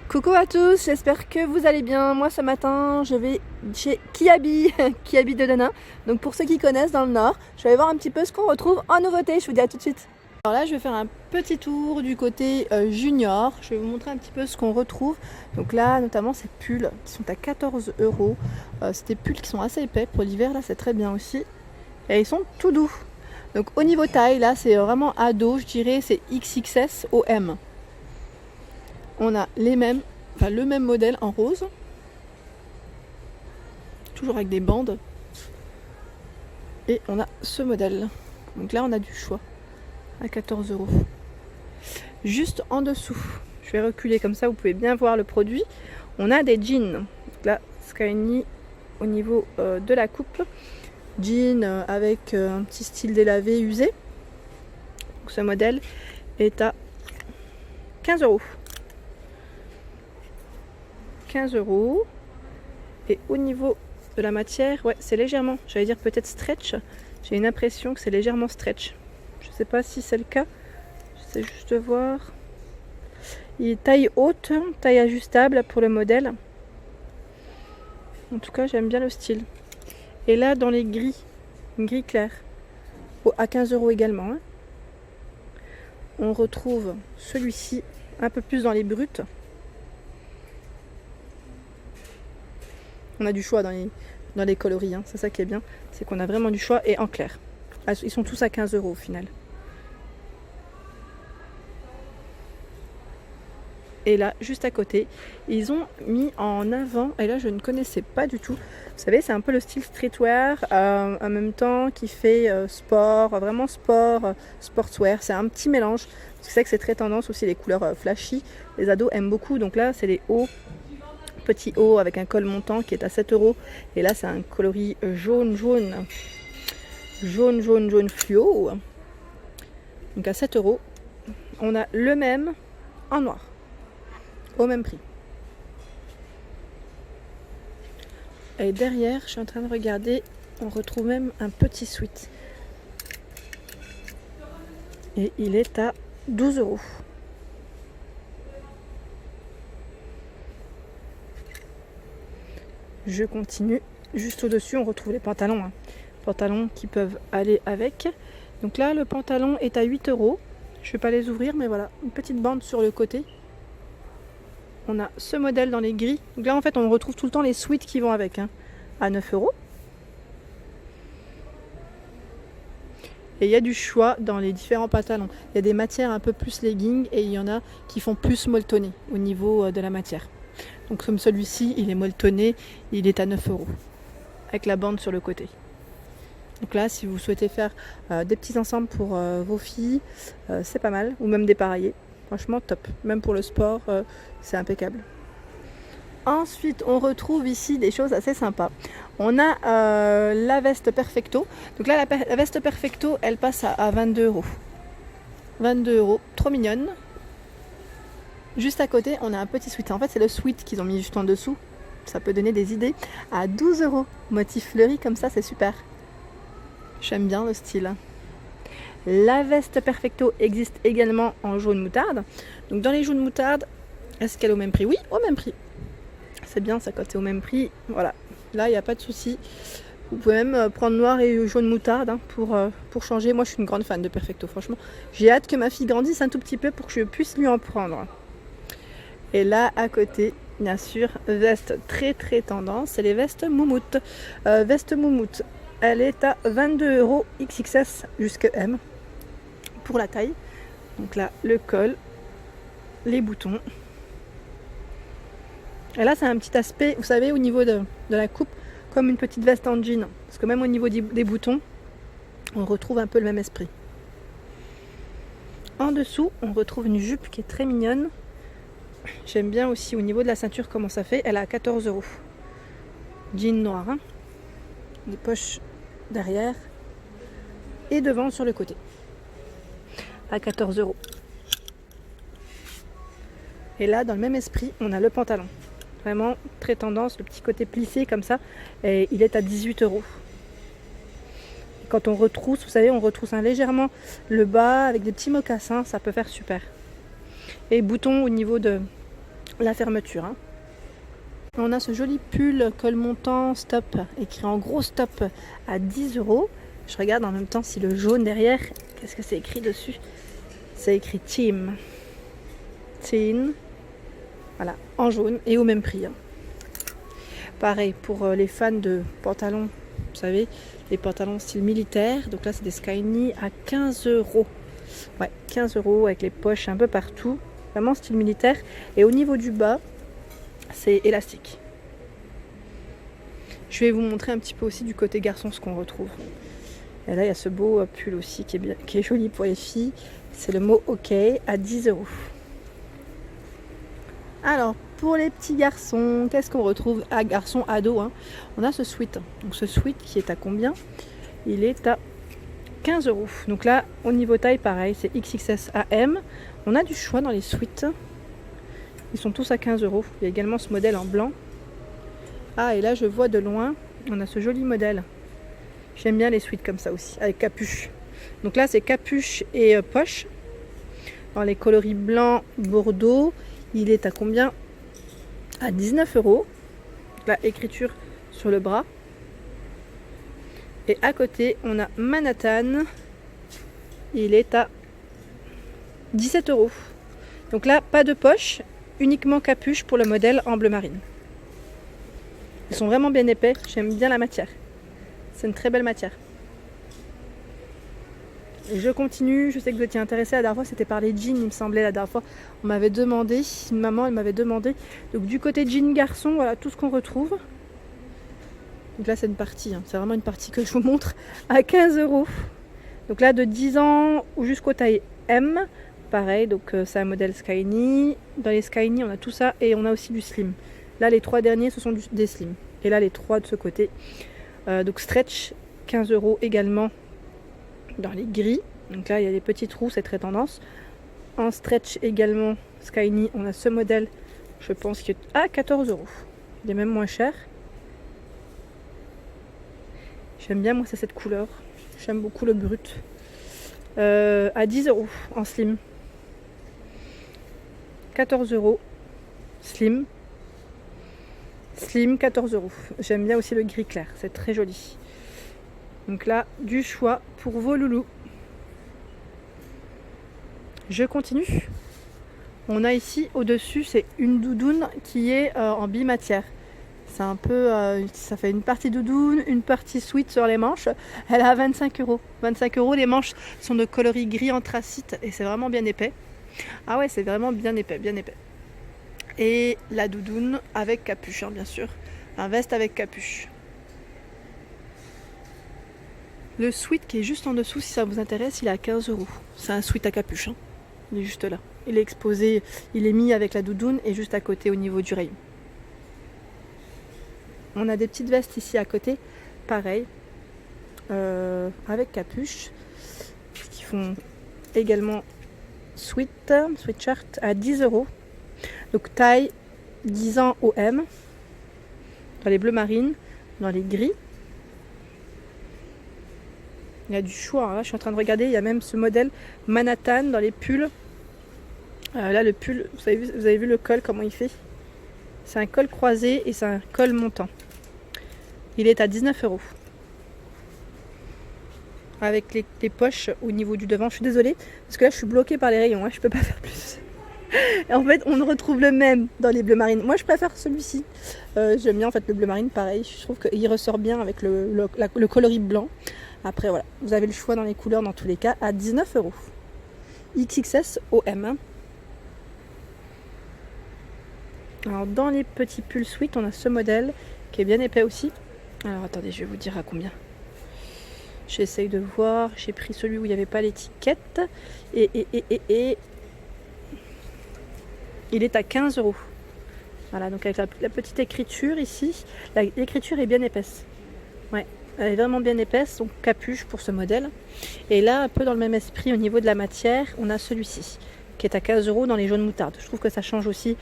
Coucou à tous, j'espère que vous allez bien. Moi ce matin je vais chez Kiabi, Kiabi de Denain. Donc pour ceux qui connaissent dans le nord, je vais aller voir un petit peu ce qu'on retrouve en nouveauté. Je vous dis à tout de suite. Alors là je vais faire un petit tour du côté junior. Je vais vous montrer un petit peu ce qu'on retrouve. Donc là notamment ces pulls qui sont à 14 €. C'est des pulls qui sont assez épais pour l'hiver, là c'est très bien aussi. Et ils sont tout doux. Donc au niveau taille, là c'est vraiment ado, je dirais c'est XXS au M. On a les mêmes, enfin le même modèle en rose, toujours avec des bandes. Et on a ce modèle. Donc là on a du choix à 14 €. Juste en dessous, je vais reculer comme ça, vous pouvez bien voir le produit. On a des jeans. Donc là, Skyny au niveau de la coupe. Jean avec un petit style délavé usé. Donc ce modèle est à 15 €. 15 €. Et au niveau de la matière, ouais, c'est légèrement, j'allais dire peut-être stretch. J'ai une impression que c'est légèrement stretch. Je sais pas si c'est le cas. J'essaie juste de voir. Il est taille haute, taille ajustable pour le modèle. En tout cas, j'aime bien le style. Et là, dans les gris clair, à 15 € également, hein, on retrouve celui-ci un peu plus dans les bruts. On a du choix dans les coloris, hein. C'est ça qui est bien, c'est qu'on a vraiment du choix et en clair. Ils sont tous à 15 € au final. Et là, juste à côté, ils ont mis en avant, et là je ne connaissais pas du tout, vous savez c'est un peu le style streetwear, en même temps qui fait sport, vraiment sport, sportswear, c'est un petit mélange. Je sais que c'est très tendance aussi les couleurs flashy, les ados aiment beaucoup, donc là c'est les hauts. Petit haut avec un col montant qui est à 7 €. Et là, c'est un coloris jaune fluo. Donc à 7 €. On a le même en noir. Au même prix. Et derrière, je suis en train de regarder, on retrouve même un petit sweat. Et il est à 12 €. Je continue. Juste au-dessus, on retrouve les pantalons. Pantalons qui peuvent aller avec. Donc là, le pantalon est à 8 €. Je ne vais pas les ouvrir, mais voilà, une petite bande sur le côté. On a ce modèle dans les gris. Donc là, en fait, on retrouve tout le temps les sweats qui vont avec, à 9 €. Et il y a du choix dans les différents pantalons. Il y a des matières un peu plus legging et il y en a qui font plus molletonné au niveau de la matière. Donc comme celui-ci, il est molletonné, il est à 9 € avec la bande sur le côté. Donc là, si vous souhaitez faire des petits ensembles pour vos filles, c'est pas mal, ou même dépareiller. Franchement, top. Même pour le sport, c'est impeccable. Ensuite, on retrouve ici des choses assez sympas. On a la veste Perfecto. Donc là, la veste Perfecto, elle passe à 22 €. 22 €, trop mignonne. Juste à côté, on a un petit sweat. En fait, c'est le sweat qu'ils ont mis juste en dessous. Ça peut donner des idées. À 12 €. Motif fleuri comme ça, c'est super. J'aime bien le style. La veste Perfecto existe également en jaune moutarde. Donc dans les jaunes moutarde, est-ce qu'elle est au même prix? Oui, au même prix. C'est bien ça quand c'est au même prix. Voilà. Là, il n'y a pas de souci. Vous pouvez même prendre noir et jaune moutarde pour changer. Moi, je suis une grande fan de Perfecto, franchement. J'ai hâte que ma fille grandisse un tout petit peu pour que je puisse lui en prendre. Et là, à côté, bien sûr, veste très très tendance, c'est les vestes moumoute. Veste moumoute, elle est à 22 € XXS jusqu'à M pour la taille. Donc là, le col, les boutons. Et là, c'est un petit aspect, vous savez, au niveau de la coupe, comme une petite veste en jean. Parce que même au niveau des boutons, on retrouve un peu le même esprit. En dessous, on retrouve une jupe qui est très mignonne. J'aime bien aussi au niveau de la ceinture comment ça fait. Elle est à 14 €. Jean noir. Des poches derrière. Et devant sur le côté. À 14 €. Et là, dans le même esprit, on a le pantalon. Vraiment très tendance, le petit côté plissé comme ça. Et il est à 18 €. Quand on retrousse, vous savez, on retrousse légèrement le bas avec des petits mocassins. Ça peut faire super. Et boutons au niveau de la fermeture. Hein. On a ce joli pull col montant stop, écrit en gros stop à 10 €. Je regarde en même temps si le jaune derrière, qu'est-ce que c'est écrit dessus? C'est écrit Team. Teen. Voilà, en jaune et au même prix. Hein. Pareil pour les fans de pantalons, vous savez, les pantalons style militaire. Donc là, c'est des Skyny à 15 €. Ouais, 15 € avec les poches un peu partout. Vraiment style militaire. Et au niveau du bas, c'est élastique. Je vais vous montrer un petit peu aussi du côté garçon ce qu'on retrouve. Et là, il y a ce beau pull aussi qui est joli pour les filles. C'est le mot OK à 10 €. Alors, pour les petits garçons, qu'est-ce qu'on retrouve à garçon ado hein. On a ce sweat. Donc ce sweat qui est à combien? Il est à 15 €. Donc là, au niveau taille, pareil, c'est XXS à M. On a du choix dans les sweats. Ils sont tous à 15 €. Il y a également ce modèle en blanc. Ah, et là, je vois de loin, on a ce joli modèle. J'aime bien les sweats comme ça aussi, avec capuche. Donc là, c'est capuche et poche. Dans les coloris blanc, bordeaux, il est à combien? À 19 €. La écriture sur le bras. Et à côté, on a Manhattan. Il est à 17 €. Donc là, pas de poche, uniquement capuche pour le modèle en bleu marine. Ils sont vraiment bien épais, j'aime bien la matière. C'est une très belle matière. Et je continue, je sais que vous étiez intéressés la dernière fois, c'était par les jeans, il me semblait la dernière fois. On m'avait demandé, une maman elle m'avait demandé. Donc du côté jean garçon, voilà tout ce qu'on retrouve. Donc là c'est une partie, hein. C'est vraiment une partie que je vous montre à 15 €. Donc là de 10 ans ou jusqu'au taille M. Pareil, donc c'est un modèle Skyny. Dans les Skyny on a tout ça et on a aussi du slim. Là les 3 derniers ce sont des slim. Et là les 3 de ce côté. Donc stretch 15 € également dans les gris. Donc là il y a des petits trous, c'est très tendance. En stretch également Skyny, on a ce modèle, je pense qu'il est à 14 €. Il est même moins cher. J'aime bien moi c'est cette couleur. J'aime beaucoup le brut. À 10 € en slim. 14 € slim. Slim 14 €. J'aime bien aussi le gris clair, c'est très joli. Donc là, du choix pour vos loulous. Je continue. On a ici au-dessus, c'est une doudoune qui est en bimatière. C'est un peu, ça fait une partie doudoune, une partie sweat sur les manches. Elle est à 25 €. 25 €, les manches sont de coloris gris anthracite et c'est vraiment bien épais. Ah ouais, c'est vraiment bien épais, bien épais. Et la doudoune avec capuche, hein, bien sûr. Un veste avec capuche. Le sweat qui est juste en dessous, si ça vous intéresse, il est à 15 €. C'est un sweat à capuche. Hein. Il est juste là. Il est exposé, il est mis avec la doudoune et juste à côté au niveau du rayon. On a des petites vestes ici à côté, pareil, avec capuche, qui font également sweatshirt à 10 €. Donc taille 10 ans au M, dans les bleus marines, dans les gris. Il y a du choix, hein. Là je suis en train de regarder, il y a même ce modèle Manhattan dans les pulls. Là le pull, vous avez vu le col, comment il fait? C'est un col croisé et c'est un col montant. Il est à 19 €. Avec les poches au niveau du devant. Je suis désolée, parce que là je suis bloquée par les rayons, hein. Je peux pas faire plus. Et en fait on retrouve le même dans les bleus marines. Moi je préfère celui-ci. J'aime bien en fait le bleu marine, pareil. Je trouve qu'il ressort bien avec le coloris blanc. Après voilà, vous avez le choix dans les couleurs dans tous les cas à 19 €. XXS OM. Hein. Alors dans les petits pulls sweat, on a ce modèle qui est bien épais aussi. Alors attendez, je vais vous dire à combien. J'essaye de voir. J'ai pris celui où il n'y avait pas l'étiquette. Et il est à 15 €. Voilà, donc avec la petite écriture ici. L'écriture est bien épaisse. Ouais, elle est vraiment bien épaisse. Donc capuche pour ce modèle. Et là, un peu dans le même esprit au niveau de la matière, on a celui-ci qui est à 15 € dans les jaunes moutardes. Je trouve que ça change aussi.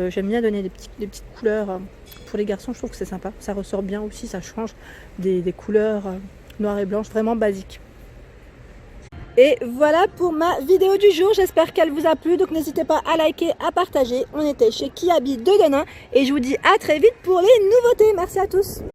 J'aime bien donner des petites couleurs pour les garçons. Je trouve que c'est sympa. Ça ressort bien aussi. Ça change des couleurs noires et blanches vraiment basiques. Et voilà pour ma vidéo du jour, j'espère qu'elle vous a plu, donc n'hésitez pas à liker, à partager. On était chez Kiabi de Denain et je vous dis à très vite pour les nouveautés. Merci à tous.